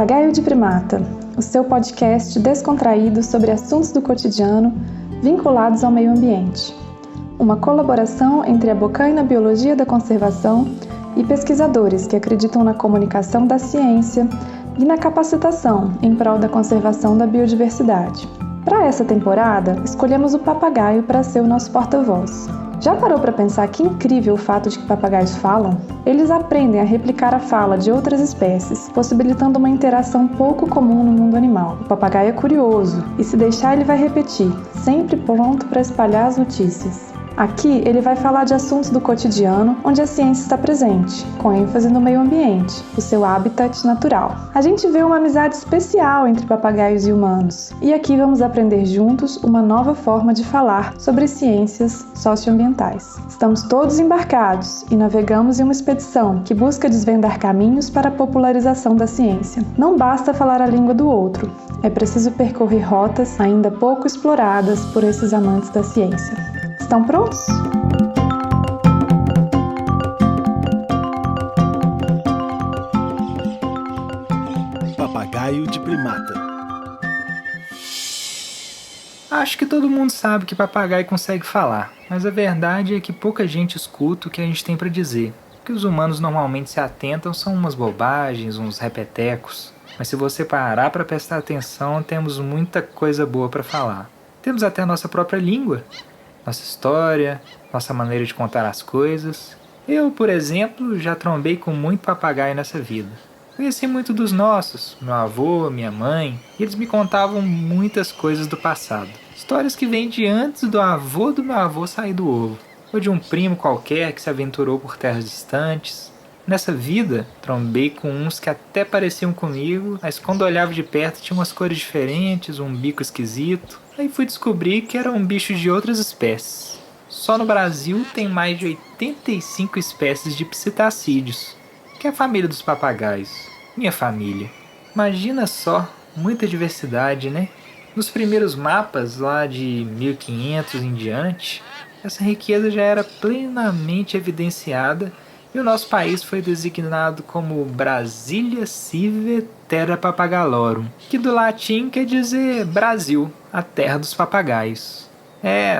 Papagaio de Primata, o seu podcast descontraído sobre assuntos do cotidiano vinculados ao meio ambiente. Uma colaboração entre a Bocaina Biologia da Conservação e pesquisadores que acreditam na comunicação da ciência e na capacitação em prol da conservação da biodiversidade. Para essa temporada, escolhemos o papagaio para ser o nosso porta-voz. Já parou para pensar que incrível o fato de que papagaios falam? Eles aprendem a replicar a fala de outras espécies, possibilitando uma interação pouco comum no mundo animal. O papagaio é curioso e, se deixar, ele vai repetir, sempre pronto para espalhar as notícias. Aqui ele vai falar de assuntos do cotidiano onde a ciência está presente, com ênfase no meio ambiente, o seu habitat natural. A gente vê uma amizade especial entre papagaios e humanos, e aqui vamos aprender juntos uma nova forma de falar sobre ciências socioambientais. Estamos todos embarcados e navegamos em uma expedição que busca desvendar caminhos para a popularização da ciência. Não basta falar a língua do outro, é preciso percorrer rotas ainda pouco exploradas por esses amantes da ciência. Estão prontos? Papagaio de Primata. Acho que todo mundo sabe que papagaio consegue falar, mas a verdade é que pouca gente escuta o que a gente tem para dizer. O que os humanos normalmente se atentam são umas bobagens, uns repetecos. Mas se você parar para prestar atenção, temos muita coisa boa para falar. Temos até a nossa própria língua. Nossa história, nossa maneira de contar as coisas. Eu, por exemplo, já trombei com muito papagaio nessa vida. Conheci muito dos nossos, meu avô, minha mãe, e eles me contavam muitas coisas do passado. Histórias que vêm de antes do meu avô sair do ovo, ou de um primo qualquer que se aventurou por terras distantes. Nessa vida, trombei com uns que até pareciam comigo, mas quando olhava de perto tinham umas cores diferentes, um bico esquisito. Aí fui descobrir que eram bichos de outras espécies. Só no Brasil tem mais de 85 espécies de psitacídeos, que é a família dos papagaios. Minha família. Imagina só, muita diversidade, né? Nos primeiros mapas, lá de 1500 em diante, essa riqueza já era plenamente evidenciada e o nosso país foi designado como Brasilia Sive Terra Papagalorum, que do latim quer dizer Brasil, a terra dos papagaios.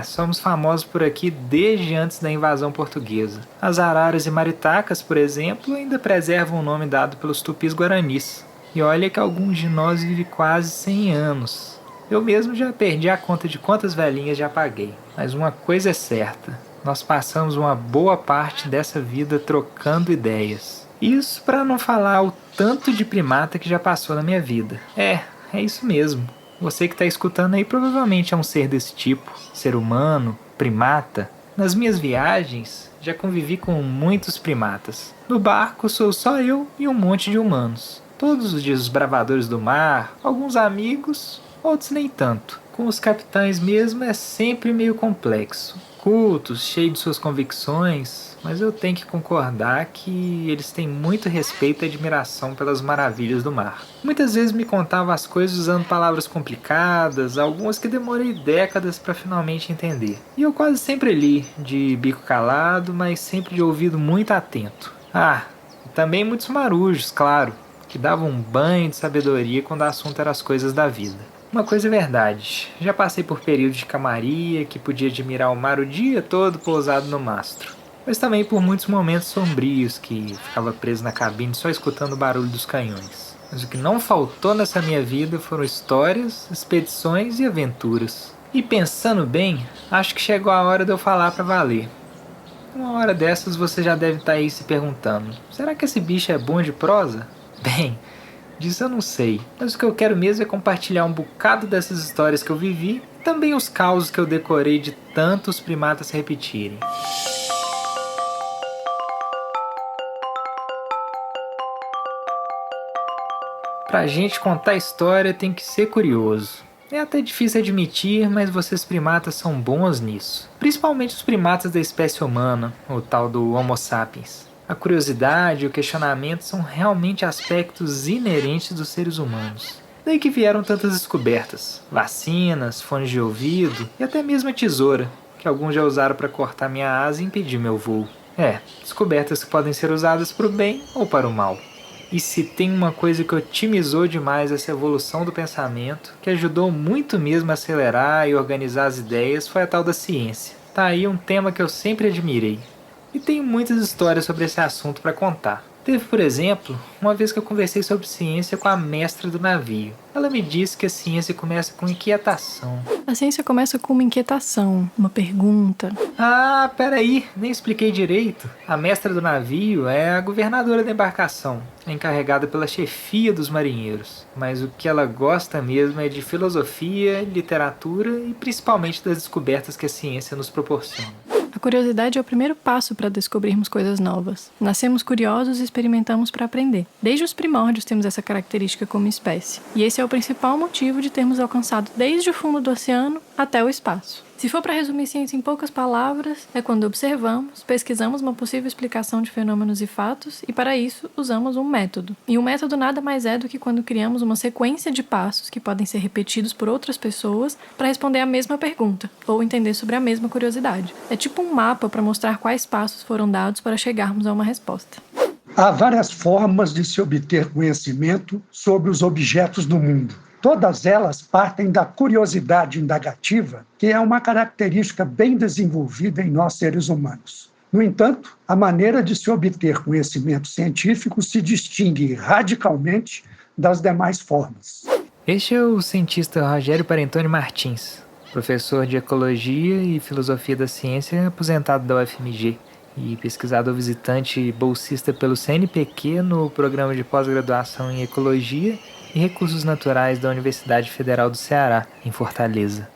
Somos famosos por aqui desde antes da invasão portuguesa. As araras e maritacas, por exemplo, ainda preservam o nome dado pelos tupis-guaranis. E olha que alguns de nós vivem quase 100 anos. Eu mesmo já perdi a conta de quantas velhinhas já paguei. Mas uma coisa é certa. Nós passamos uma boa parte dessa vida trocando ideias. Isso para não falar o tanto de primata que já passou na minha vida. É isso mesmo. Você que está escutando aí provavelmente é um ser desse tipo. Ser humano, primata. Nas minhas viagens, já convivi com muitos primatas. No barco sou só eu e um monte de humanos. Todos os desbravadores do mar, alguns amigos, outros nem tanto. Com os capitães mesmo é sempre meio complexo. Cultos, cheios de suas convicções, mas eu tenho que concordar que eles têm muito respeito e admiração pelas maravilhas do mar. Muitas vezes me contavam as coisas usando palavras complicadas, algumas que demorei décadas para finalmente entender. E eu quase sempre li, de bico calado, mas sempre de ouvido muito atento. E também muitos marujos, claro, que davam um banho de sabedoria quando o assunto era as coisas da vida. Uma coisa é verdade, já passei por períodos de calmaria que podia admirar o mar o dia todo pousado no mastro. Mas também por muitos momentos sombrios que ficava preso na cabine só escutando o barulho dos canhões. Mas o que não faltou nessa minha vida foram histórias, expedições e aventuras. E pensando bem, acho que chegou a hora de eu falar pra valer. Uma hora dessas você já deve estar aí se perguntando, será que esse bicho é bom de prosa? Bem, disso eu não sei, mas o que eu quero mesmo é compartilhar um bocado dessas histórias que eu vivi e também os causos que eu decorei de tantos primatas se repetirem. Pra gente contar a história tem que ser curioso. É até difícil admitir, mas vocês primatas são bons nisso. Principalmente os primatas da espécie humana, o tal do Homo sapiens. A curiosidade e o questionamento são realmente aspectos inerentes dos seres humanos. Daí que vieram tantas descobertas, vacinas, fones de ouvido e até mesmo a tesoura, que alguns já usaram para cortar minha asa e impedir meu voo. Descobertas que podem ser usadas para o bem ou para o mal. E se tem uma coisa que otimizou demais essa evolução do pensamento, que ajudou muito mesmo a acelerar e organizar as ideias, foi a tal da ciência. Tá aí um tema que eu sempre admirei. E tenho muitas histórias sobre esse assunto para contar. Teve, por exemplo, uma vez que eu conversei sobre ciência com a mestra do navio. Ela me disse que a ciência começa com inquietação. A ciência começa com uma inquietação, uma pergunta. Ah, peraí, nem expliquei direito. A mestra do navio é a governadora da embarcação, encarregada pela chefia dos marinheiros. Mas o que ela gosta mesmo é de filosofia, literatura e principalmente das descobertas que a ciência nos proporciona. A curiosidade é o primeiro passo para descobrirmos coisas novas. Nascemos curiosos e experimentamos para aprender. Desde os primórdios temos essa característica como espécie. E esse é o principal motivo de termos alcançado desde o fundo do oceano até o espaço. Se for para resumir ciência em poucas palavras, é quando observamos, pesquisamos uma possível explicação de fenômenos e fatos e, para isso, usamos um método. E um método nada mais é do que quando criamos uma sequência de passos que podem ser repetidos por outras pessoas para responder a mesma pergunta ou entender sobre a mesma curiosidade. É tipo um mapa para mostrar quais passos foram dados para chegarmos a uma resposta. Há várias formas de se obter conhecimento sobre os objetos do mundo. Todas elas partem da curiosidade indagativa, que é uma característica bem desenvolvida em nós seres humanos. No entanto, a maneira de se obter conhecimento científico se distingue radicalmente das demais formas. Este é o cientista Rogério Parentoni Martins, professor de Ecologia e Filosofia da Ciência aposentado da UFMG e pesquisador visitante e bolsista pelo CNPq no programa de pós-graduação em Ecologia e Recursos Naturais da Universidade Federal do Ceará, em Fortaleza.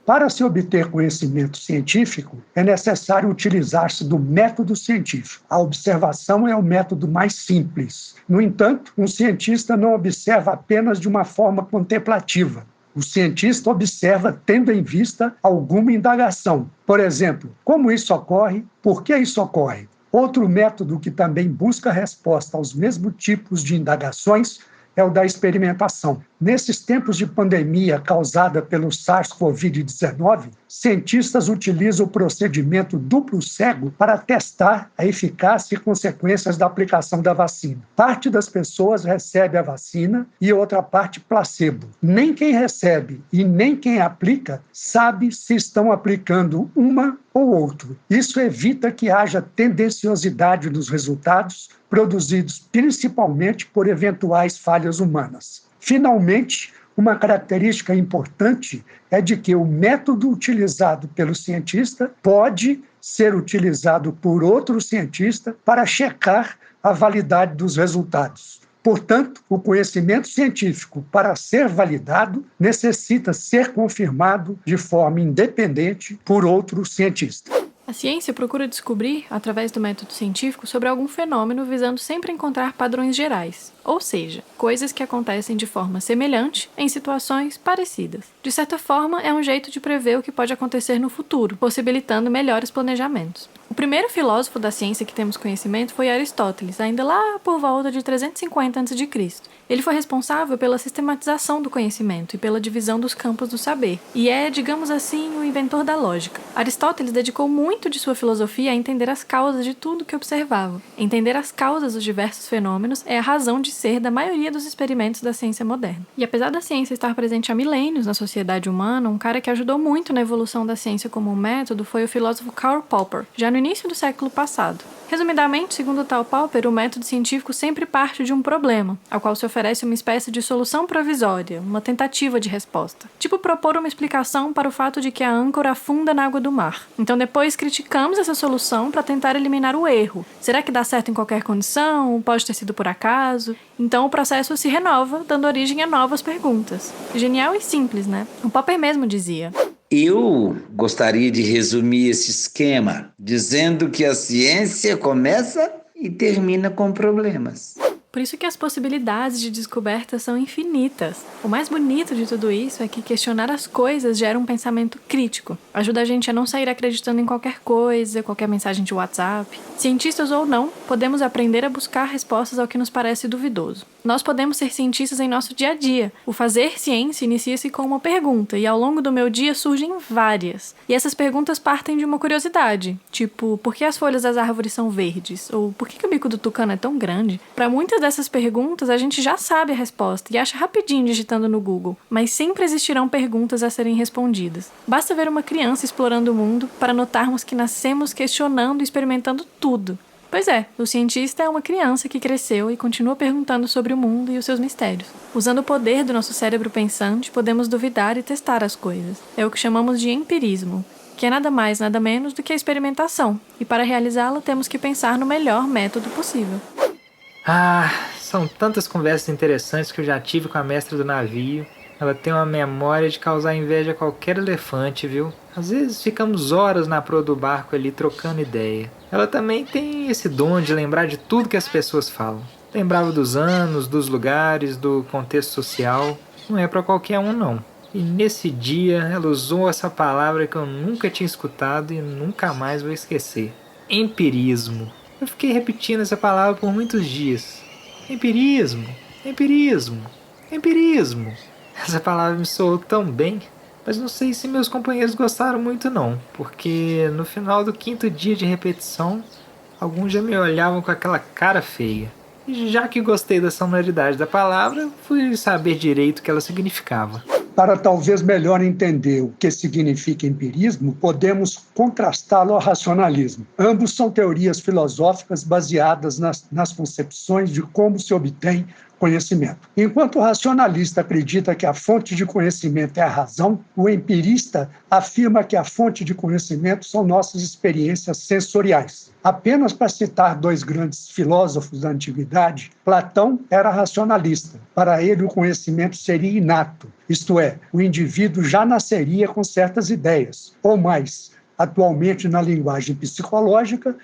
Para se obter conhecimento científico, é necessário utilizar-se do método científico. A observação é o método mais simples. No entanto, um cientista não observa apenas de uma forma contemplativa. O cientista observa tendo em vista alguma indagação. Por exemplo, como isso ocorre? Por que isso ocorre? Outro método que também busca resposta aos mesmos tipos de indagações é o da experimentação. Nesses tempos de pandemia causada pelo SARS-CoV-19, cientistas utilizam o procedimento duplo cego para testar a eficácia e consequências da aplicação da vacina. Parte das pessoas recebe a vacina e outra parte placebo. Nem quem recebe e nem quem aplica sabe se estão aplicando uma ou outro. Isso evita que haja tendenciosidade nos resultados, produzidos principalmente por eventuais falhas humanas. Finalmente, uma característica importante é de que o método utilizado pelo cientista pode ser utilizado por outro cientista para checar a validade dos resultados. Portanto, o conhecimento científico, para ser validado, necessita ser confirmado de forma independente por outro cientista. A ciência procura descobrir, através do método científico, sobre algum fenômeno visando sempre encontrar padrões gerais, ou seja, coisas que acontecem de forma semelhante em situações parecidas. De certa forma, é um jeito de prever o que pode acontecer no futuro, possibilitando melhores planejamentos. O primeiro filósofo da ciência que temos conhecimento foi Aristóteles, ainda lá por volta de 350 a.C. Ele foi responsável pela sistematização do conhecimento e pela divisão dos campos do saber, e é, digamos assim, o inventor da lógica. Aristóteles dedicou muito de sua filosofia a entender as causas de tudo que observava. Entender as causas dos diversos fenômenos é a razão de ser da maioria dos experimentos da ciência moderna. E apesar da ciência estar presente há milênios na sociedade humana, um cara que ajudou muito na evolução da ciência como um método foi o filósofo Karl Popper, já no início do século passado. Resumidamente, segundo tal Popper, o método científico sempre parte de um problema, ao qual se oferece uma espécie de solução provisória, uma tentativa de resposta. Tipo propor uma explicação para o fato de que a âncora afunda na água do mar. Então depois criticamos essa solução para tentar eliminar o erro. Será que dá certo em qualquer condição? Pode ter sido por acaso? Então o processo se renova, dando origem a novas perguntas. Genial e simples, né? O Popper mesmo dizia: eu gostaria de resumir esse esquema dizendo que a ciência começa e termina com problemas. Por isso que as possibilidades de descoberta são infinitas. O mais bonito de tudo isso é que questionar as coisas gera um pensamento crítico. Ajuda a gente a não sair acreditando em qualquer coisa, qualquer mensagem de WhatsApp. Cientistas ou não, podemos aprender a buscar respostas ao que nos parece duvidoso. Nós podemos ser cientistas em nosso dia a dia. O fazer ciência inicia-se com uma pergunta e ao longo do meu dia surgem várias. E essas perguntas partem de uma curiosidade, tipo, por que as folhas das árvores são verdes? Ou por que o bico do tucano é tão grande? Para muitas dessas perguntas a gente já sabe a resposta e acha rapidinho digitando no Google, mas sempre existirão perguntas a serem respondidas. Basta ver uma criança explorando o mundo para notarmos que nascemos questionando e experimentando tudo. Pois é, o cientista é uma criança que cresceu e continua perguntando sobre o mundo e os seus mistérios. Usando o poder do nosso cérebro pensante, podemos duvidar e testar as coisas. É o que chamamos de empirismo, que é nada mais, nada menos do que a experimentação, e para realizá-la temos que pensar no melhor método possível. São tantas conversas interessantes que eu já tive com a mestra do navio. Ela tem uma memória de causar inveja a qualquer elefante, viu? Às vezes ficamos horas na proa do barco ali trocando ideia. Ela também tem esse dom de lembrar de tudo que as pessoas falam. Lembrava dos anos, dos lugares, do contexto social. Não é pra qualquer um, não. E nesse dia ela usou essa palavra que eu nunca tinha escutado e nunca mais vou esquecer. Empirismo. Eu fiquei repetindo essa palavra por muitos dias. Empirismo, empirismo, empirismo. Essa palavra me soou tão bem, mas não sei se meus companheiros gostaram muito não, porque no final do 5º dia de repetição, alguns já me olhavam com aquela cara feia. E já que gostei da sonoridade da palavra, fui saber direito o que ela significava. Para talvez melhor entender o que significa empirismo, podemos contrastá-lo ao racionalismo. Ambos são teorias filosóficas baseadas nas concepções de como se obtém conhecimento. Enquanto o racionalista acredita que a fonte de conhecimento é a razão, o empirista afirma que a fonte de conhecimento são nossas experiências sensoriais. Apenas para citar 2 grandes filósofos da antiguidade, Platão era racionalista. Para ele, o conhecimento seria inato, isto é, o indivíduo já nasceria com certas ideias, ou mais, atualmente na linguagem psicológica,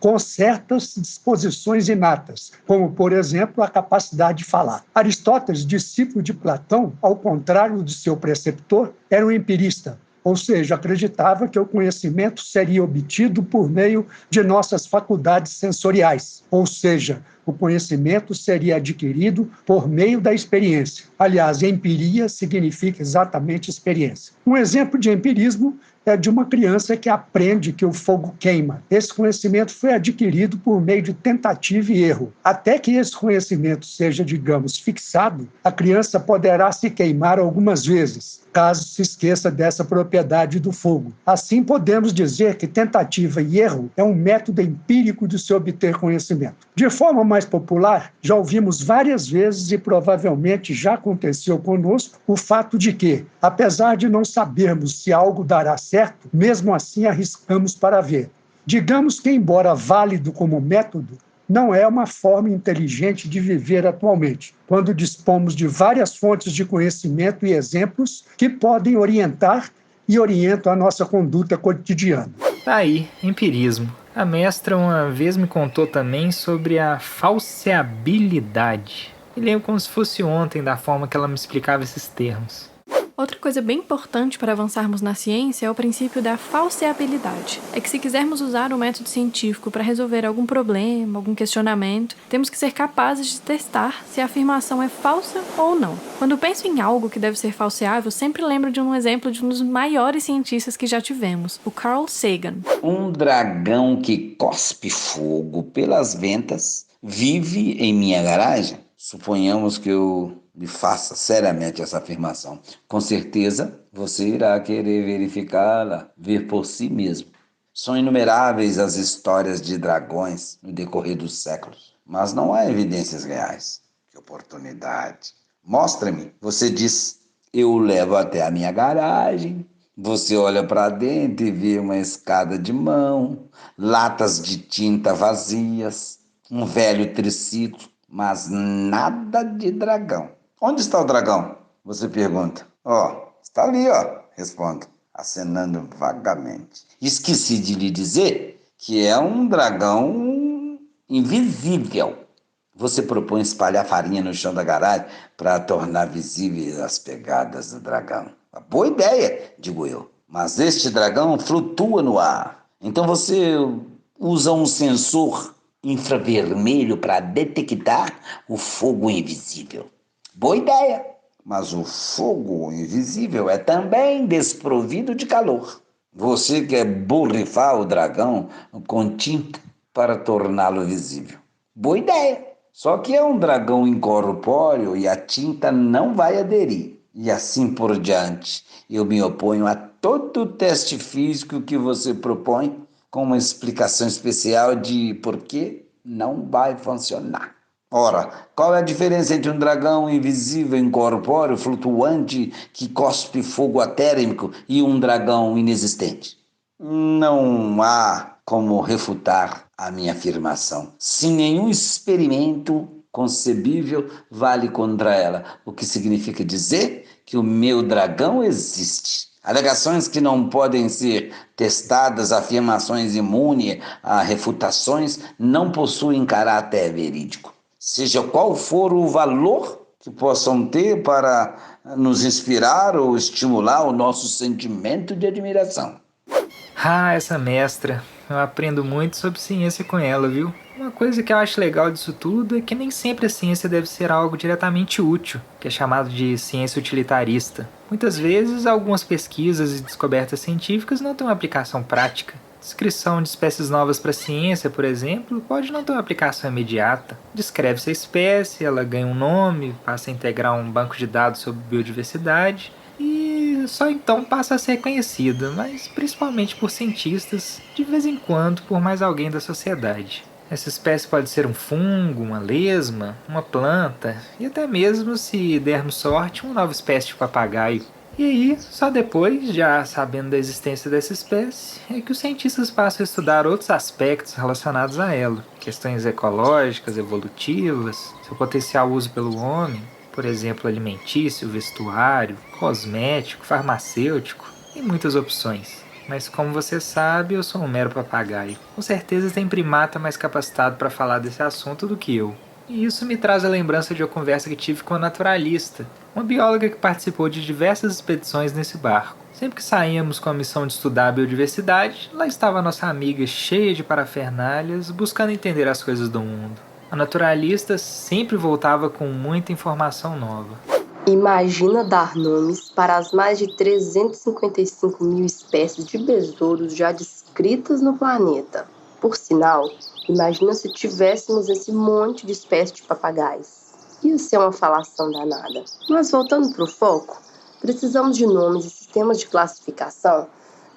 com certas disposições inatas, como, por exemplo, a capacidade de falar. Aristóteles, discípulo de Platão, ao contrário de seu preceptor, era um empirista, ou seja, acreditava que o conhecimento seria obtido por meio de nossas faculdades sensoriais, ou seja, o conhecimento seria adquirido por meio da experiência. Aliás, empiria significa exatamente experiência. Um exemplo de empirismo é de uma criança que aprende que o fogo queima. Esse conhecimento foi adquirido por meio de tentativa e erro. Até que esse conhecimento seja, digamos, fixado, a criança poderá se queimar algumas vezes, caso se esqueça dessa propriedade do fogo. Assim, podemos dizer que tentativa e erro é um método empírico de se obter conhecimento. De forma mais popular, já ouvimos várias vezes e provavelmente já aconteceu conosco o fato de que, apesar de não sabermos se algo dará certo, mesmo assim arriscamos para ver. Digamos que, embora válido como método, não é uma forma inteligente de viver atualmente, quando dispomos de várias fontes de conhecimento e exemplos que podem orientar e orientam a nossa conduta cotidiana. Tá aí, empirismo. A mestra uma vez me contou também sobre a falseabilidade. Me lembro como se fosse ontem da forma que ela me explicava esses termos. Outra coisa bem importante para avançarmos na ciência é o princípio da falseabilidade. É que se quisermos usar o método científico para resolver algum problema, algum questionamento, temos que ser capazes de testar se a afirmação é falsa ou não. Quando penso em algo que deve ser falseável, sempre lembro de um exemplo de um dos maiores cientistas que já tivemos, o Carl Sagan. Um dragão que cospe fogo pelas ventas vive em minha garagem? Suponhamos que eu lhe faça seriamente essa afirmação. Com certeza, você irá querer verificá-la, ver por si mesmo. São inumeráveis as histórias de dragões no decorrer dos séculos, mas não há evidências reais. Que oportunidade! Mostre-me. Você diz, eu o levo até a minha garagem. Você olha para dentro e vê uma escada de mão, latas de tinta vazias, um velho triciclo, mas nada de dragão. Onde está o dragão? Você pergunta. Está ali, respondo, acenando vagamente. Esqueci de lhe dizer que é um dragão invisível. Você propõe espalhar farinha no chão da garagem para tornar visíveis as pegadas do dragão. Uma boa ideia, digo eu. Mas este dragão flutua no ar. Então você usa um sensor infravermelho para detectar o fogo invisível. Boa ideia, mas o fogo invisível é também desprovido de calor. Você quer borrifar o dragão com tinta para torná-lo visível. Boa ideia, Só que é um dragão incorpóreo e a tinta não vai aderir. E assim por diante. Eu me oponho a todo teste físico que você propõe, com uma explicação especial de por que não vai funcionar. Ora, qual é a diferença entre um dragão invisível, incorpóreo, flutuante, que cospe fogo atérmico e um dragão inexistente? Não há como refutar a minha afirmação. Sem nenhum experimento concebível vale contra ela, o que significa dizer que o meu dragão existe. Alegações que não podem ser testadas, afirmações imunes a refutações, não possuem caráter verídico. Seja qual for o valor que possam ter para nos inspirar ou estimular o nosso sentimento de admiração. Ah, essa mestra. Eu aprendo muito sobre ciência com ela, viu? Uma coisa que eu acho legal disso tudo é que nem sempre a ciência deve ser algo diretamente útil, que é chamado de ciência utilitarista. Muitas vezes, algumas pesquisas e descobertas científicas não têm uma aplicação prática. Descrição de espécies novas para a ciência, por exemplo, pode não ter uma aplicação imediata. Descreve-se a espécie, ela ganha um nome, passa a integrar um banco de dados sobre biodiversidade e só então passa a ser conhecida, mas principalmente por cientistas, de vez em quando por mais alguém da sociedade. Essa espécie pode ser um fungo, uma lesma, uma planta e até mesmo, se dermos sorte, uma nova espécie de papagaio. E aí, só depois, já sabendo da existência dessa espécie, é que os cientistas passam a estudar outros aspectos relacionados a ela. Questões ecológicas, evolutivas, seu potencial uso pelo homem, por exemplo, alimentício, vestuário, cosmético, farmacêutico e muitas opções. Mas como você sabe, eu sou um mero papagaio. Com certeza tem primata mais capacitado para falar desse assunto do que eu. E isso me traz a lembrança de uma conversa que tive com a naturalista, uma bióloga que participou de diversas expedições nesse barco. Sempre que saíamos com a missão de estudar a biodiversidade, lá estava a nossa amiga cheia de parafernálias, buscando entender as coisas do mundo. A naturalista sempre voltava com muita informação nova. Imagina dar nomes para as mais de 355 mil espécies de besouros já descritas no planeta. Por sinal, imagina se tivéssemos esse monte de espécies de papagaios. Ia ser uma falação danada. Mas voltando para o foco, precisamos de nomes e sistemas de classificação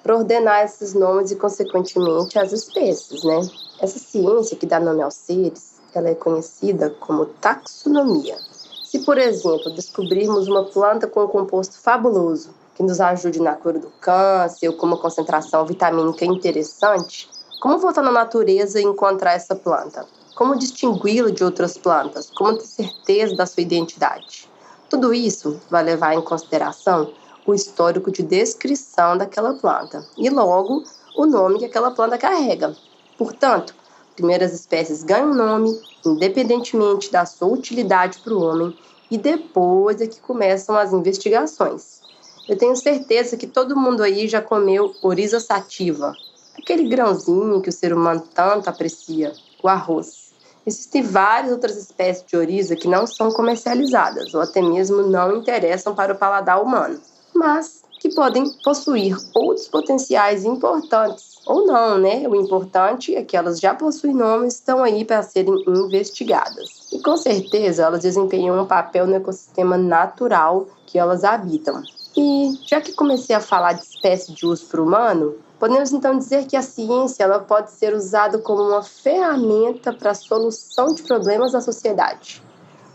para ordenar esses nomes e, consequentemente, as espécies, né? Essa ciência que dá nome aos seres, ela é conhecida como taxonomia. Se, por exemplo, descobrirmos uma planta com um composto fabuloso que nos ajude na cura do câncer ou com uma concentração vitamínica interessante, como voltar na natureza e encontrar essa planta? Como distingui-la de outras plantas? Como ter certeza da sua identidade? Tudo isso vai levar em consideração o histórico de descrição daquela planta e, logo, o nome que aquela planta carrega. Portanto, primeiras espécies ganham nome, independentemente da sua utilidade para o homem, e depois é que começam as investigações. Eu tenho certeza que todo mundo aí já comeu Oryza sativa, aquele grãozinho que o ser humano tanto aprecia, o arroz. Existem várias outras espécies de oryza que não são comercializadas ou até mesmo não interessam para o paladar humano, mas que podem possuir outros potenciais importantes. Ou não, né? O importante é que elas já possuem nome e estão aí para serem investigadas. E com certeza elas desempenham um papel no ecossistema natural que elas habitam. E já que comecei a falar de espécie de uso para o humano, podemos então dizer que a ciência ela pode ser usada como uma ferramenta para a solução de problemas da sociedade,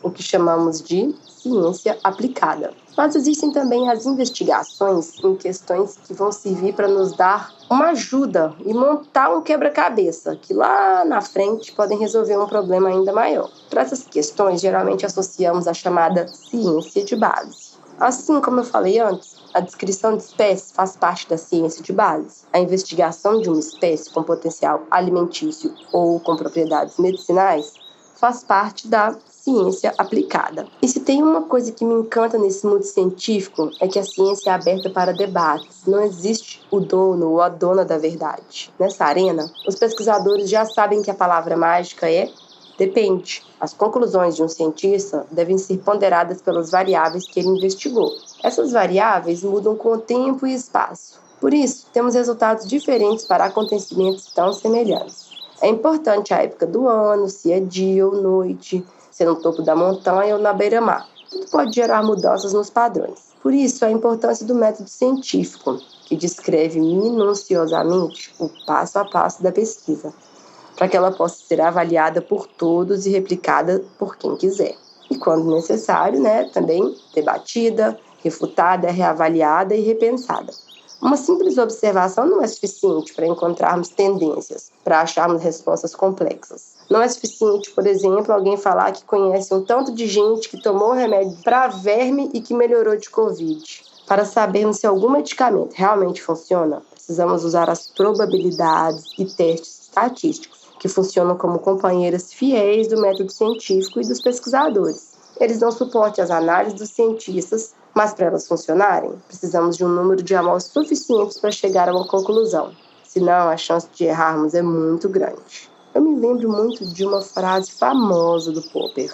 o que chamamos de ciência aplicada. Mas existem também as investigações em questões que vão servir para nos dar uma ajuda e montar um quebra-cabeça, que lá na frente podem resolver um problema ainda maior. Para essas questões, geralmente associamos a chamada ciência de base. Assim como eu falei antes, a descrição de espécies faz parte da ciência de base. A investigação de uma espécie com potencial alimentício ou com propriedades medicinais faz parte da ciência aplicada. E se tem uma coisa que me encanta nesse mundo científico é que a ciência é aberta para debates. Não existe o dono ou a dona da verdade. Nessa arena, os pesquisadores já sabem que a palavra mágica é depende. As conclusões de um cientista devem ser ponderadas pelas variáveis que ele investigou. Essas variáveis mudam com o tempo e espaço. Por isso, temos resultados diferentes para acontecimentos tão semelhantes. É importante a época do ano, se é dia ou noite, se é no topo da montanha ou na beira-mar. Tudo pode gerar mudanças nos padrões. Por isso, a importância do método científico, que descreve minuciosamente o passo a passo da pesquisa, para que ela possa ser avaliada por todos e replicada por quem quiser. E, quando necessário, também debatida, refutada, reavaliada e repensada. Uma simples observação não é suficiente para encontrarmos tendências, para acharmos respostas complexas. Não é suficiente, por exemplo, alguém falar que conhece um tanto de gente que tomou remédio para verme e que melhorou de Covid. Para sabermos se algum medicamento realmente funciona, precisamos usar as probabilidades e testes estatísticos, que funcionam como companheiras fiéis do método científico e dos pesquisadores. Eles dão suporte às análises dos cientistas, mas para elas funcionarem, precisamos de um número de amostras suficientes para chegar a uma conclusão. Senão, a chance de errarmos é muito grande. Eu me lembro muito de uma frase famosa do Popper.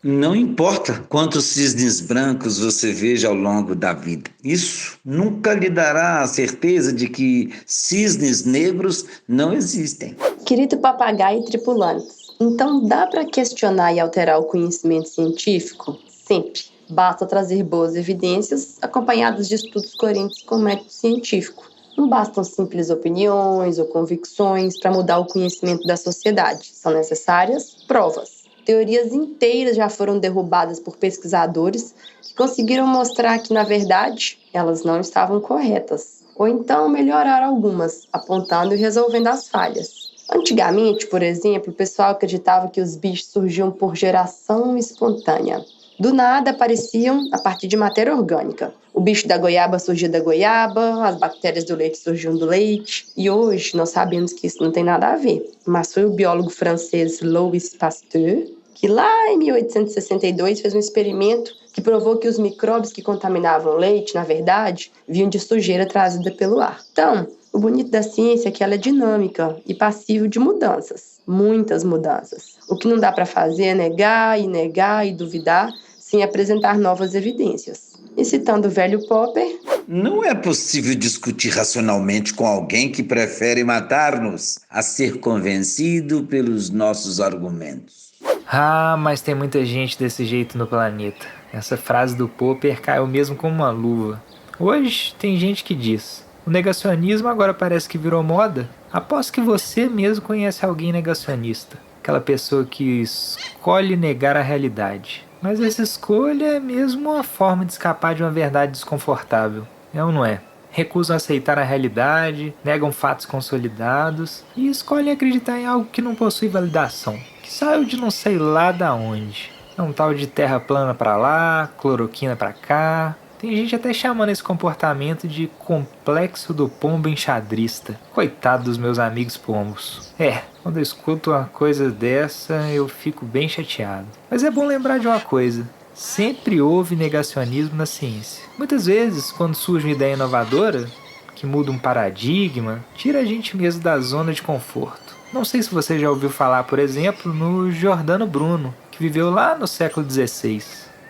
Não importa quantos cisnes brancos você veja ao longo da vida. Isso nunca lhe dará a certeza de que cisnes negros não existem. Querido papagaio e tripulantes, então dá para questionar e alterar o conhecimento científico? Sempre. Basta trazer boas evidências acompanhadas de estudos coerentes com o método científico. Não bastam simples opiniões ou convicções para mudar o conhecimento da sociedade. São necessárias provas. Teorias inteiras já foram derrubadas por pesquisadores que conseguiram mostrar que, na verdade, elas não estavam corretas. Ou então melhorar algumas, apontando e resolvendo as falhas. Antigamente, por exemplo, o pessoal acreditava que os bichos surgiam por geração espontânea. Do nada apareciam a partir de matéria orgânica. O bicho da goiaba surgia da goiaba, as bactérias do leite surgiam do leite. E hoje nós sabemos que isso não tem nada a ver. Mas foi o biólogo francês Louis Pasteur que lá em 1862 fez um experimento que provou que os micróbios que contaminavam o leite, na verdade, vinham de sujeira trazida pelo ar. Então, o bonito da ciência é que ela é dinâmica e passível de mudanças. Muitas mudanças. O que não dá para fazer é negar e duvidar sem apresentar novas evidências. E citando o velho Popper... Não é possível discutir racionalmente com alguém que prefere matar-nos a ser convencido pelos nossos argumentos. Ah, mas tem muita gente desse jeito no planeta. Essa frase do Popper caiu mesmo como uma luva. Hoje tem gente que diz: o negacionismo agora parece que virou moda. Aposto que você mesmo conhece alguém negacionista. Aquela pessoa que escolhe negar a realidade. Mas essa escolha é mesmo uma forma de escapar de uma verdade desconfortável. É ou não é? Recusam aceitar a realidade, negam fatos consolidados e escolhem acreditar em algo que não possui validação, que saiu de não sei lá da onde. É um tal de terra plana pra lá, cloroquina pra cá. Tem gente até chamando esse comportamento de complexo do pombo enxadrista. Coitado dos meus amigos pombos. Quando eu escuto uma coisa dessa, eu fico bem chateado. Mas é bom lembrar de uma coisa: sempre houve negacionismo na ciência. Muitas vezes, quando surge uma ideia inovadora, que muda um paradigma, tira a gente mesmo da zona de conforto. Não sei se você já ouviu falar, por exemplo, no Giordano Bruno, que viveu lá no século XVI.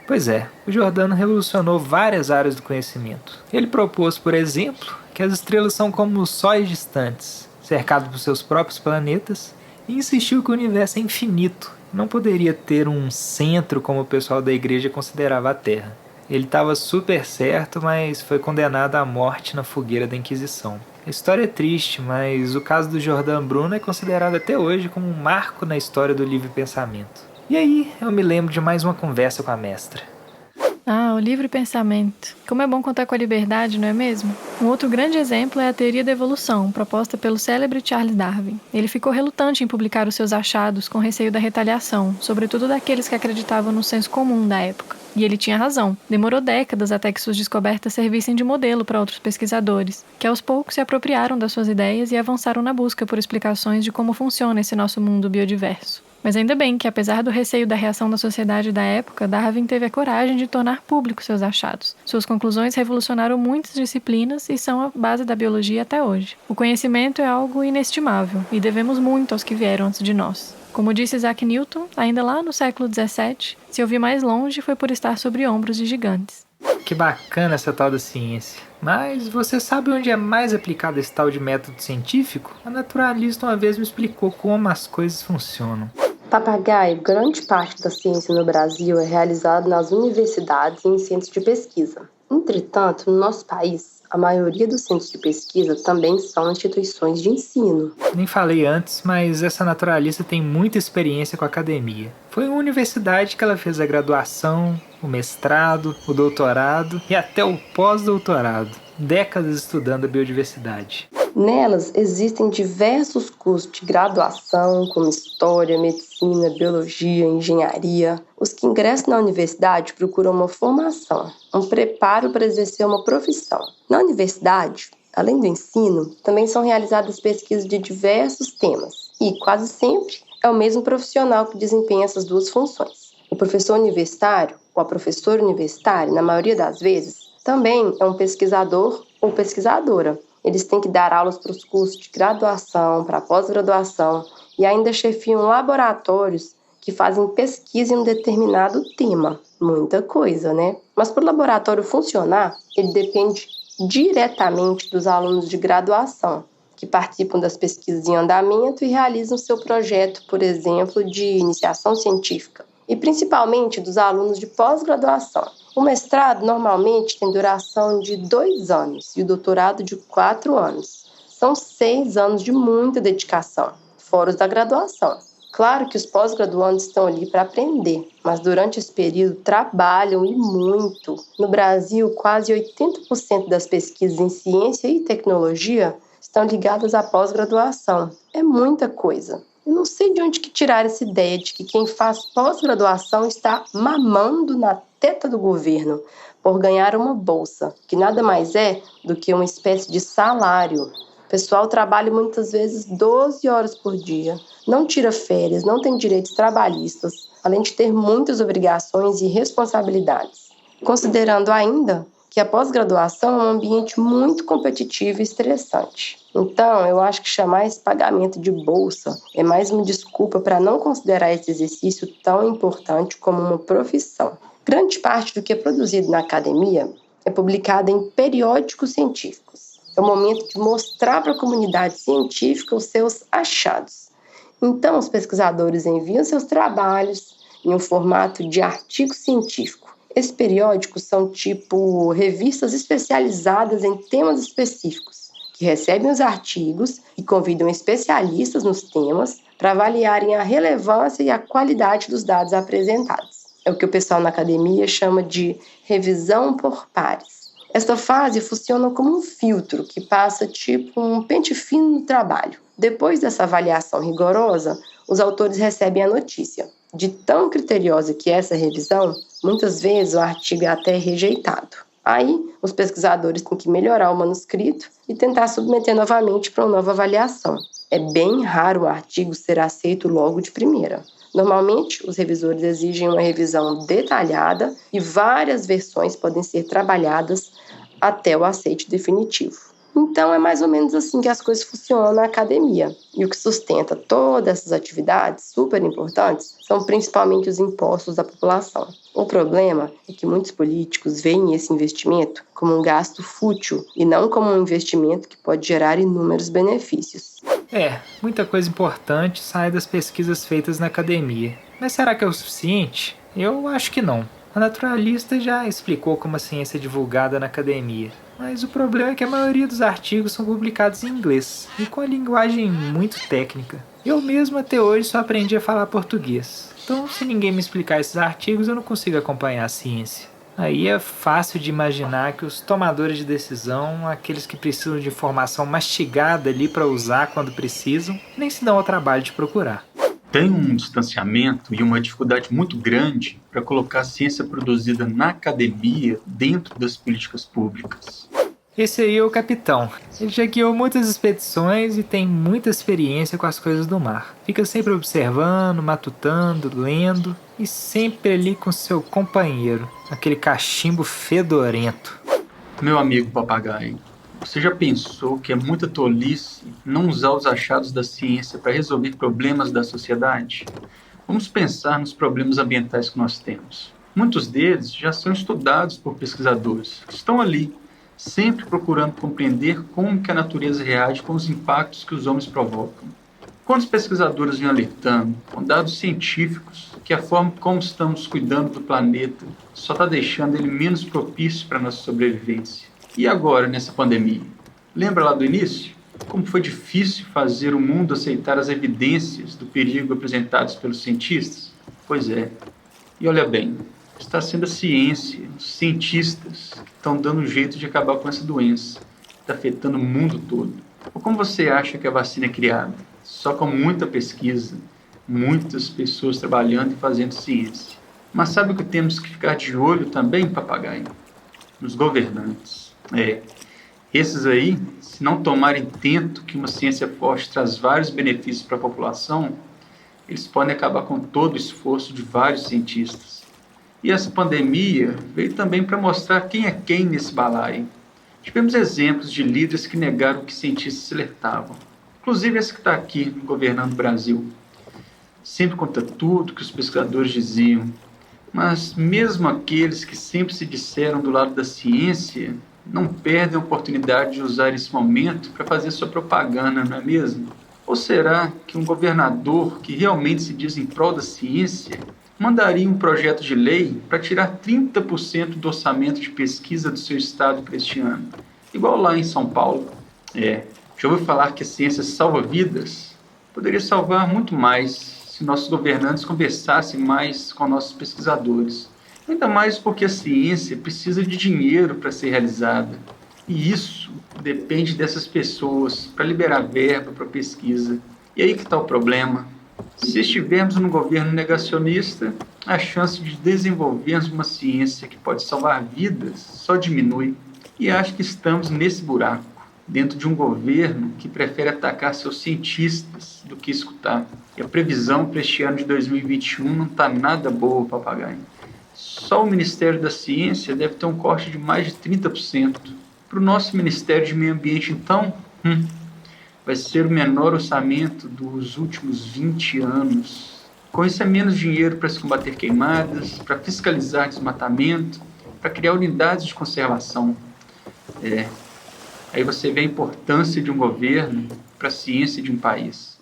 Pois é, o Giordano revolucionou várias áreas do conhecimento. Ele propôs, por exemplo, que as estrelas são como sóis distantes, cercados por seus próprios planetas, e insistiu que o universo é infinito. Não poderia ter um centro como o pessoal da igreja considerava a Terra. Ele estava super certo, mas foi condenado à morte na fogueira da Inquisição. A história é triste, mas o caso do Giordano Bruno é considerado até hoje como um marco na história do livre pensamento. E aí, eu me lembro de mais uma conversa com a mestra. Ah, o livre pensamento. Como é bom contar com a liberdade, não é mesmo? Um outro grande exemplo é a teoria da evolução, proposta pelo célebre Charles Darwin. Ele ficou relutante em publicar os seus achados com receio da retaliação, sobretudo daqueles que acreditavam no senso comum da época. E ele tinha razão. Demorou décadas até que suas descobertas servissem de modelo para outros pesquisadores, que aos poucos se apropriaram das suas ideias e avançaram na busca por explicações de como funciona esse nosso mundo biodiverso. Mas ainda bem que, apesar do receio da reação da sociedade da época, Darwin teve a coragem de tornar públicos seus achados. Suas conclusões revolucionaram muitas disciplinas e são a base da biologia até hoje. O conhecimento é algo inestimável e devemos muito aos que vieram antes de nós. Como disse Isaac Newton, ainda lá no século XVII, se ouvir mais longe foi por estar sobre ombros de gigantes. Que bacana essa tal da ciência. Mas você sabe onde é mais aplicado esse tal de método científico? A naturalista uma vez me explicou como as coisas funcionam. Papagaio, grande parte da ciência no Brasil é realizada nas universidades e em centros de pesquisa. Entretanto, no nosso país, a maioria dos centros de pesquisa também são instituições de ensino. Nem falei antes, mas essa naturalista tem muita experiência com a academia. Foi em uma universidade que ela fez a graduação, o mestrado, o doutorado e até o pós-doutorado. Décadas estudando a biodiversidade. Nelas existem diversos cursos de graduação, como História, Medicina, Biologia, Engenharia. Os que ingressam na universidade procuram uma formação, um preparo para exercer uma profissão. Na universidade, além do ensino, também são realizadas pesquisas de diversos temas e, quase sempre, é o mesmo profissional que desempenha essas duas funções. O professor universitário ou a professora universitária, na maioria das vezes, também é um pesquisador ou pesquisadora. Eles têm que dar aulas para os cursos de graduação, para pós-graduação e ainda chefiam laboratórios que fazem pesquisa em um determinado tema. Muita coisa, né? Mas para o laboratório funcionar, ele depende diretamente dos alunos de graduação, que participam das pesquisas em andamento e realizam seu projeto, por exemplo, de iniciação científica, e principalmente dos alunos de pós-graduação. O mestrado normalmente tem duração de 2 anos e o doutorado de 4 anos. São 6 anos de muita dedicação, fora os da graduação. Claro que os pós-graduandos estão ali para aprender, mas durante esse período trabalham e muito. No Brasil, quase 80% das pesquisas em ciência e tecnologia estão ligadas à pós-graduação. É muita coisa. Eu não sei de onde que tirar essa ideia de que quem faz pós-graduação está mamando na teta do governo por ganhar uma bolsa, que nada mais é do que uma espécie de salário. O pessoal trabalha muitas vezes 12 horas por dia, não tira férias, não tem direitos trabalhistas, além de ter muitas obrigações e responsabilidades. Considerando ainda que a pós-graduação é um ambiente muito competitivo e estressante. Então, eu acho que chamar esse pagamento de bolsa é mais uma desculpa para não considerar esse exercício tão importante como uma profissão. Grande parte do que é produzido na academia é publicado em periódicos científicos. É o momento de mostrar para a comunidade científica os seus achados. Então, os pesquisadores enviam seus trabalhos em um formato de artigo científico. Esses periódicos são tipo revistas especializadas em temas específicos, que recebem os artigos e convidam especialistas nos temas para avaliarem a relevância e a qualidade dos dados apresentados. É o que o pessoal na academia chama de revisão por pares. Esta fase funciona como um filtro que passa tipo um pente fino no trabalho. Depois dessa avaliação rigorosa, os autores recebem a notícia. De tão criteriosa que é essa revisão, muitas vezes o artigo é até rejeitado. Aí, os pesquisadores têm que melhorar o manuscrito e tentar submeter novamente para uma nova avaliação. É bem raro o artigo ser aceito logo de primeira. Normalmente, os revisores exigem uma revisão detalhada e várias versões podem ser trabalhadas até o aceite definitivo. Então, é mais ou menos assim que as coisas funcionam na academia. E o que sustenta todas essas atividades super importantes são principalmente os impostos da população. O problema é que muitos políticos veem esse investimento como um gasto fútil e não como um investimento que pode gerar inúmeros benefícios. Muita coisa importante sai das pesquisas feitas na academia. Mas será que é o suficiente? Eu acho que não. A naturalista já explicou como a ciência é divulgada na academia. Mas o problema é que a maioria dos artigos são publicados em inglês e com a linguagem muito técnica. Eu mesmo até hoje só aprendi a falar português. Então, se ninguém me explicar esses artigos, eu não consigo acompanhar a ciência. Aí é fácil de imaginar que os tomadores de decisão, aqueles que precisam de informação mastigada ali para usar quando precisam, nem se dão ao trabalho de procurar. Tem um distanciamento e uma dificuldade muito grande para colocar a ciência produzida na academia dentro das políticas públicas. Esse aí é o capitão. Ele já guiou muitas expedições e tem muita experiência com as coisas do mar. Fica sempre observando, matutando, lendo e sempre ali com seu companheiro, aquele cachimbo fedorento. Meu amigo papagaio, você já pensou que é muita tolice não usar os achados da ciência para resolver problemas da sociedade? Vamos pensar nos problemas ambientais que nós temos. Muitos deles já são estudados por pesquisadores que estão ali, sempre procurando compreender como que a natureza reage com os impactos que os homens provocam. Quando os pesquisadores vêm alertando, com dados científicos, que a forma como estamos cuidando do planeta só está deixando ele menos propício para a nossa sobrevivência. E agora, nessa pandemia? Lembra lá do início? Como foi difícil fazer o mundo aceitar as evidências do perigo apresentadas pelos cientistas? Pois é. E olha bem, está sendo a ciência, os cientistas que estão dando um jeito de acabar com essa doença, que está afetando o mundo todo. Ou como você acha que a vacina é criada? Só com muita pesquisa, muitas pessoas trabalhando e fazendo ciência. Mas sabe o que temos que ficar de olho também, papagaio? Nos governantes. Esses aí, se não tomarem tento que uma ciência forte traz vários benefícios para a população, eles podem acabar com todo o esforço de vários cientistas. E essa pandemia veio também para mostrar quem é quem nesse balaio. Tivemos exemplos de líderes que negaram o que cientistas alertavam. Inclusive esse que está aqui governando o Brasil. Sempre contra tudo que os pesquisadores diziam. Mas mesmo aqueles que sempre se disseram do lado da ciência não perdem a oportunidade de usar esse momento para fazer sua propaganda, não é mesmo? Ou será que um governador que realmente se diz em prol da ciência mandaria um projeto de lei para tirar 30% do orçamento de pesquisa do seu estado para este ano? Igual lá em São Paulo. Já ouviu falar que a ciência salva vidas? Poderia salvar muito mais se nossos governantes conversassem mais com nossos pesquisadores. Ainda mais porque a ciência precisa de dinheiro para ser realizada. E isso depende dessas pessoas para liberar verba para pesquisa. E aí que está o problema. Se estivermos num governo negacionista, a chance de desenvolvermos uma ciência que pode salvar vidas só diminui. E acho que estamos nesse buraco, dentro de um governo que prefere atacar seus cientistas do que escutar. E a previsão para este ano de 2021 não está nada boa, papagaio. Só o Ministério da Ciência deve ter um corte de mais de 30%. Para o nosso Ministério de Meio Ambiente, então, vai ser o menor orçamento dos últimos 20 anos. Com isso é menos dinheiro para se combater queimadas, para fiscalizar desmatamento, para criar unidades de conservação. Aí você vê a importância de um governo para a ciência de um país.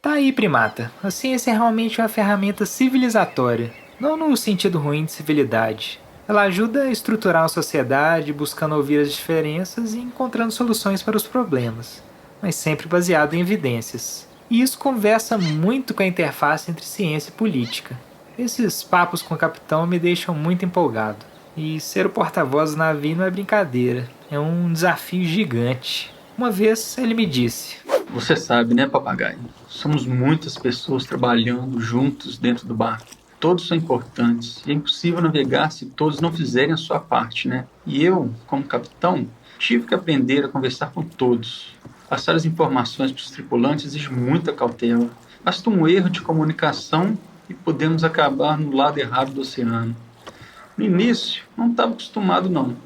Tá aí, primata. A ciência é realmente uma ferramenta civilizatória, não no sentido ruim de civilidade. Ela ajuda a estruturar a sociedade, buscando ouvir as diferenças e encontrando soluções para os problemas, mas sempre baseado em evidências. E isso conversa muito com a interface entre ciência e política. Esses papos com o capitão me deixam muito empolgado. E ser o porta-voz do navio não é brincadeira, é um desafio gigante. Uma vez ele me disse: Você sabe, né, papagaio? Somos muitas pessoas trabalhando juntos dentro do barco. Todos são importantes e é impossível navegar se todos não fizerem a sua parte, né? E eu, como capitão, tive que aprender a conversar com todos. Passar as informações para os tripulantes exige muita cautela. Basta um erro de comunicação e podemos acabar no lado errado do oceano. No início, não estava acostumado não.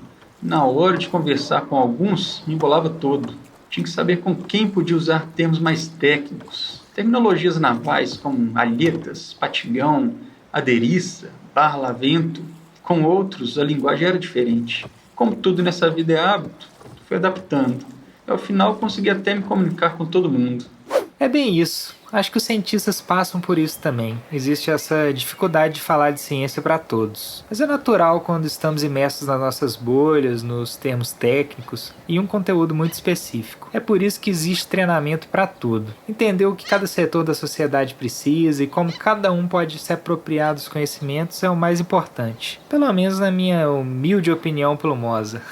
Na hora de conversar com alguns, me embolava todo. Tinha que saber com quem podia usar termos mais técnicos. Terminologias navais como alhetas, patilhão, adeiriça, barlavento. Com outros, a linguagem era diferente. Como tudo nessa vida é hábito, fui adaptando. E ao final consegui até me comunicar com todo mundo. É bem isso. Acho que os cientistas passam por isso também. Existe essa dificuldade de falar de ciência para todos. Mas é natural quando estamos imersos nas nossas bolhas, nos termos técnicos e um conteúdo muito específico. É por isso que existe treinamento para tudo. Entender o que cada setor da sociedade precisa e como cada um pode se apropriar dos conhecimentos é o mais importante. Pelo menos na minha humilde opinião plumosa.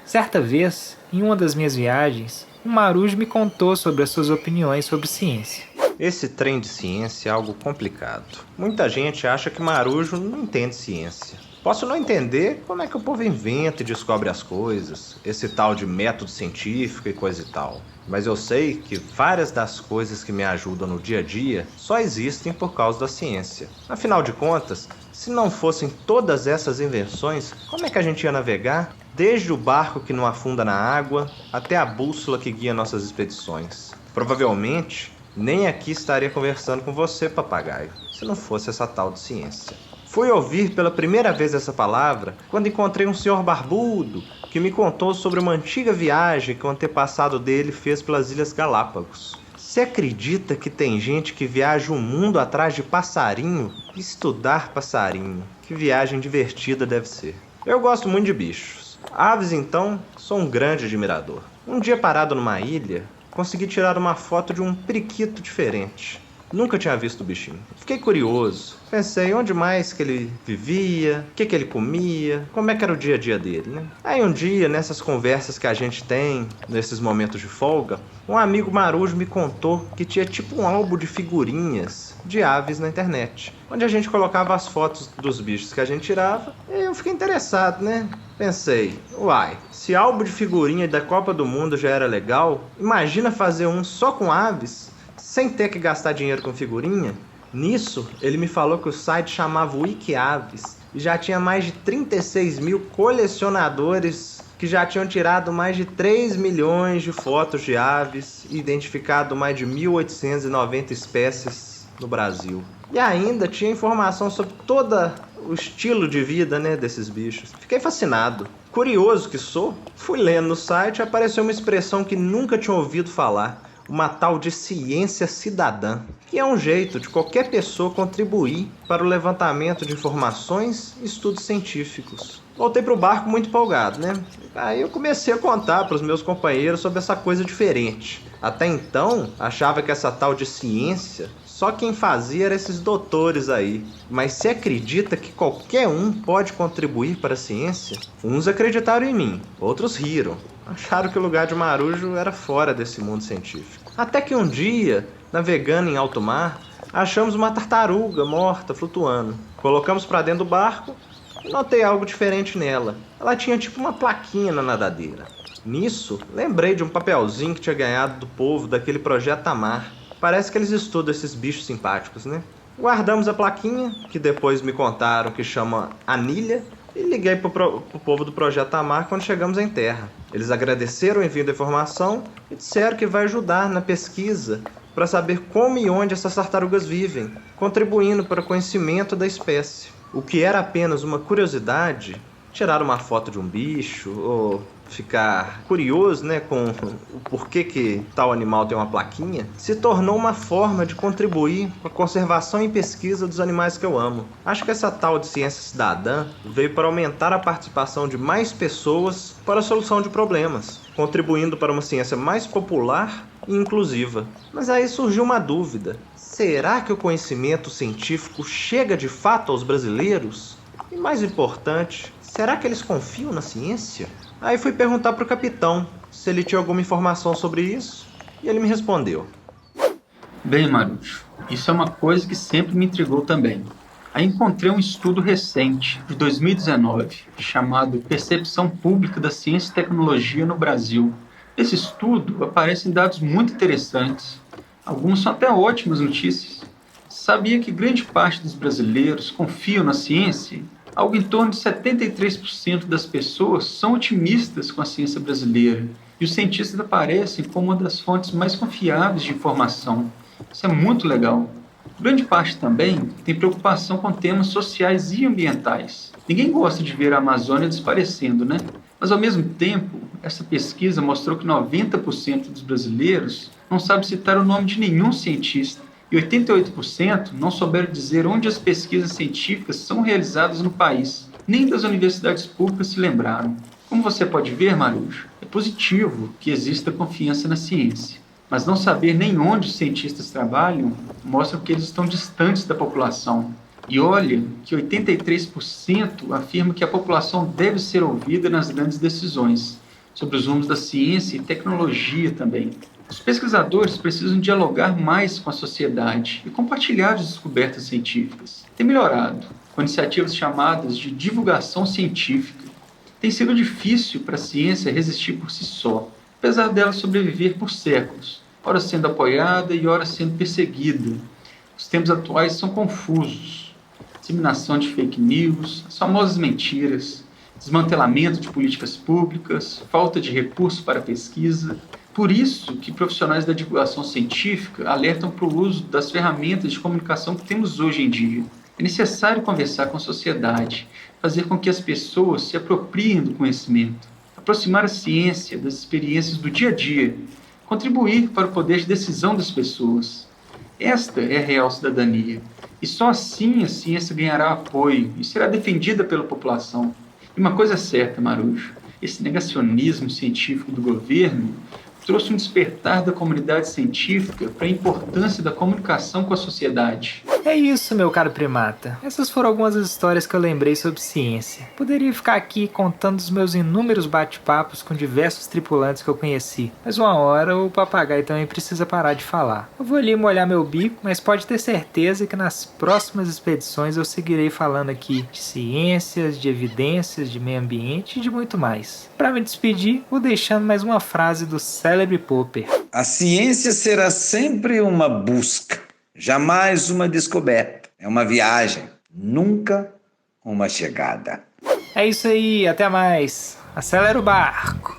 Certa vez, em uma das minhas viagens, um marujo me contou sobre as suas opiniões sobre ciência. Esse trem de ciência é algo complicado. Muita gente acha que marujo não entende ciência. Posso não entender como é que o povo inventa e descobre as coisas, esse tal de método científico e coisa e tal. Mas eu sei que várias das coisas que me ajudam no dia a dia só existem por causa da ciência. Afinal de contas, se não fossem todas essas invenções, como é que a gente ia navegar? Desde o barco que não afunda na água até a bússola que guia nossas expedições. Provavelmente, nem aqui estaria conversando com você, papagaio, se não fosse essa tal de ciência. Fui ouvir pela primeira vez essa palavra quando encontrei um senhor barbudo que me contou sobre uma antiga viagem que o antepassado dele fez pelas Ilhas Galápagos. Você acredita que tem gente que viaja o mundo atrás de passarinho? Estudar passarinho. Que viagem divertida deve ser. Eu gosto muito de bichos. Aves, então, sou um grande admirador. Um dia parado numa ilha, consegui tirar uma foto de um periquito diferente. Nunca tinha visto o bichinho. Fiquei curioso. Pensei onde mais que ele vivia, o que ele comia, como é que era o dia a dia dele, né? Aí um dia, nessas conversas que a gente tem, nesses momentos de folga, um amigo marujo me contou que tinha tipo um álbum de figurinhas de aves na internet, onde a gente colocava as fotos dos bichos que a gente tirava, e eu fiquei interessado, né? Pensei, uai, se álbum de figurinha da Copa do Mundo já era legal, imagina fazer um só com aves, sem ter que gastar dinheiro com figurinha? Nisso, ele me falou que o site chamava Wikiaves e já tinha mais de 36 mil colecionadores que já tinham tirado mais de 3 milhões de fotos de aves e identificado mais de 1.890 espécies no Brasil. E ainda tinha informação sobre todo o estilo de vida, né, desses bichos. Fiquei fascinado. Curioso que sou, fui lendo no site e apareceu uma expressão que nunca tinha ouvido falar. Uma tal de ciência cidadã, que é um jeito de qualquer pessoa contribuir para o levantamento de informações e estudos científicos. Voltei para o barco muito empolgado, né? Aí eu comecei a contar para os meus companheiros sobre essa coisa diferente. Até então, achava que essa tal de ciência, só quem fazia eram esses doutores aí. Mas se acredita que qualquer um pode contribuir para a ciência? Uns acreditaram em mim, outros riram. Acharam que o lugar de marujo era fora desse mundo científico. Até que um dia, navegando em alto mar, achamos uma tartaruga morta flutuando. Colocamos para dentro do barco e notei algo diferente nela. Ela tinha tipo uma plaquinha na nadadeira. Nisso, lembrei de um papelzinho que tinha ganhado do povo daquele projeto Amar. Parece que eles estudam esses bichos simpáticos, né? Guardamos a plaquinha, que depois me contaram que chama anilha, e liguei pro povo do Projeto Amar quando chegamos em terra. Eles agradeceram o envio da informação e disseram que vai ajudar na pesquisa para saber como e onde essas tartarugas vivem, contribuindo para o conhecimento da espécie. O que era apenas uma curiosidade, tirar uma foto de um bicho ou ficar curioso, né, com o porquê que tal animal tem uma plaquinha, se tornou uma forma de contribuir com a conservação e pesquisa dos animais que eu amo. Acho que essa tal de ciência cidadã veio para aumentar a participação de mais pessoas para a solução de problemas, contribuindo para uma ciência mais popular e inclusiva. Mas aí surgiu uma dúvida. Será que o conhecimento científico chega de fato aos brasileiros? E mais importante, será que eles confiam na ciência? Aí fui perguntar para o capitão se ele tinha alguma informação sobre isso, e ele me respondeu. Bem, Marujo, isso é uma coisa que sempre me intrigou também. Aí encontrei um estudo recente, de 2019, chamado Percepção Pública da Ciência e Tecnologia no Brasil. Nesse estudo aparecem dados muito interessantes. Alguns são até ótimas notícias. Sabia que grande parte dos brasileiros confiam na ciência? Algo em torno de 73% das pessoas são otimistas com a ciência brasileira. E os cientistas aparecem como uma das fontes mais confiáveis de informação. Isso é muito legal. Grande parte também tem preocupação com temas sociais e ambientais. Ninguém gosta de ver a Amazônia desaparecendo, né? Mas, ao mesmo tempo, essa pesquisa mostrou que 90% dos brasileiros não sabe citar o nome de nenhum cientista. E 88% não souberam dizer onde as pesquisas científicas são realizadas no país. Nem das universidades públicas se lembraram. Como você pode ver, Marujo, é positivo que exista confiança na ciência. Mas não saber nem onde os cientistas trabalham mostra que eles estão distantes da população. E olha que 83% afirma que a população deve ser ouvida nas grandes decisões, sobre os rumos da ciência e tecnologia também. Os pesquisadores precisam dialogar mais com a sociedade e compartilhar as descobertas científicas. Tem melhorado, com iniciativas chamadas de divulgação científica. Tem sido difícil para a ciência resistir por si só, apesar dela sobreviver por séculos, ora sendo apoiada e ora sendo perseguida. Os tempos atuais são confusos. Disseminação de fake news, as famosas mentiras, desmantelamento de políticas públicas, falta de recursos para pesquisa. Por isso que profissionais da divulgação científica alertam para o uso das ferramentas de comunicação que temos hoje em dia. É necessário conversar com a sociedade, fazer com que as pessoas se apropriem do conhecimento, aproximar a ciência das experiências do dia a dia, contribuir para o poder de decisão das pessoas. Esta é a real cidadania, e só assim a ciência ganhará apoio e será defendida pela população. E uma coisa é certa, Marujo, esse negacionismo científico do governo trouxe um despertar da comunidade científica para a importância da comunicação com a sociedade. É isso, meu caro primata. Essas foram algumas das histórias que eu lembrei sobre ciência. Poderia ficar aqui contando os meus inúmeros bate-papos com diversos tripulantes que eu conheci, mas uma hora o papagaio também precisa parar de falar. Eu vou ali molhar meu bico, mas pode ter certeza que nas próximas expedições eu seguirei falando aqui de ciências, de evidências, de meio ambiente e de muito mais. Para me despedir, vou deixando mais uma frase do célebre Popper. A ciência será sempre uma busca, jamais uma descoberta. É uma viagem, nunca uma chegada. É isso aí, até mais. Acelera o barco.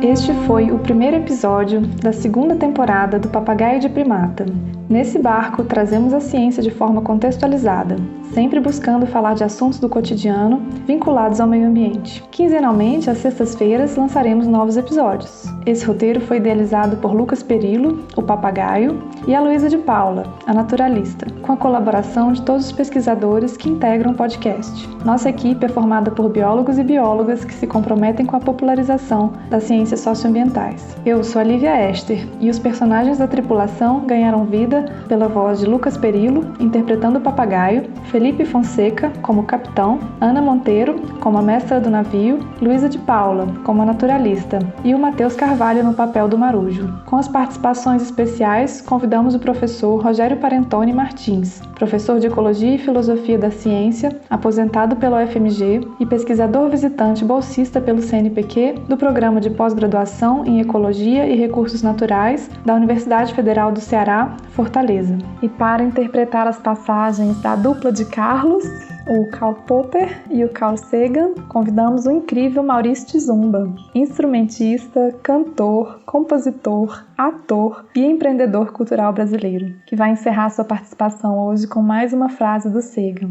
Este foi o primeiro episódio da segunda temporada do Papagaio de Primata. Nesse barco, trazemos a ciência de forma contextualizada, sempre buscando falar de assuntos do cotidiano vinculados ao meio ambiente. Quinzenalmente, às sextas-feiras, lançaremos novos episódios. Esse roteiro foi idealizado por Lucas Perillo, o papagaio, e a Luísa de Paula, a naturalista, com a colaboração de todos os pesquisadores que integram o podcast. Nossa equipe é formada por biólogos e biólogas que se comprometem com a popularização das ciências socioambientais. Eu sou a Lívia Esther, e os personagens da tripulação ganharam vida pela voz de Lucas Perillo, interpretando o papagaio, Felipe Fonseca, como capitão, Ana Monteiro, como a mestra do navio, Luísa de Paula, como a naturalista, e o Matheus Carvalho no papel do Marujo. Com as participações especiais, convidamos o professor Rogério Parentoni Martins, professor de Ecologia e Filosofia da Ciência, aposentado pela UFMG e pesquisador visitante bolsista pelo CNPq do Programa de Pós-Graduação em Ecologia e Recursos Naturais da Universidade Federal do Ceará, Fortaleza. E para interpretar as passagens da dupla de Carlos, o Karl Popper e o Carl Sagan, convidamos o incrível Maurício Tizumba, instrumentista, cantor, compositor, ator e empreendedor cultural brasileiro, que vai encerrar sua participação hoje com mais uma frase do Sagan.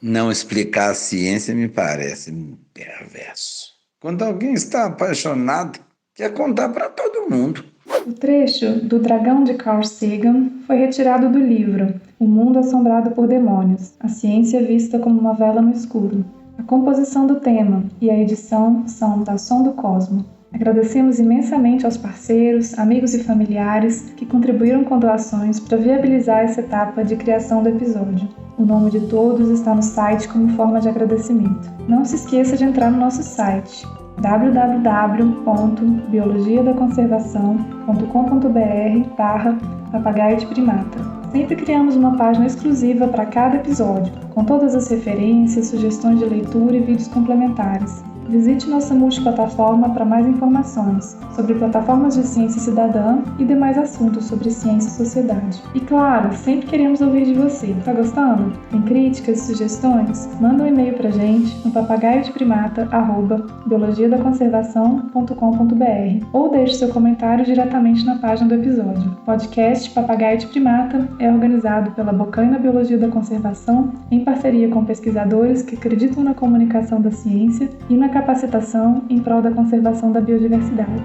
Não explicar a ciência me parece perverso. Quando alguém está apaixonado, quer contar para todo mundo. O trecho do Dragão de Carl Sagan foi retirado do livro O Mundo Assombrado por Demônios, a ciência vista como uma vela no escuro. A composição do tema e a edição são da Som do Cosmo. Agradecemos imensamente aos parceiros, amigos e familiares que contribuíram com doações para viabilizar essa etapa de criação do episódio. O nome de todos está no site como forma de agradecimento. Não se esqueça de entrar no nosso site www.biologiadaconservação.com.br/papagaio de primata. Sempre criamos uma página exclusiva para cada episódio, com todas as referências, sugestões de leitura e vídeos complementares. Visite nossa multiplataforma para mais informações sobre plataformas de ciência cidadã e demais assuntos sobre ciência e sociedade. E claro, sempre queremos ouvir de você. Tá gostando? Tem críticas, sugestões? Manda um e-mail pra gente no papagaiodeprimata@biologiadaconservação.com.br ou deixe seu comentário diretamente na página do episódio. O podcast Papagaio de Primata é organizado pela Bocaina Biologia da Conservação em parceria com pesquisadores que acreditam na comunicação da ciência e na capacitação em prol da conservação da biodiversidade.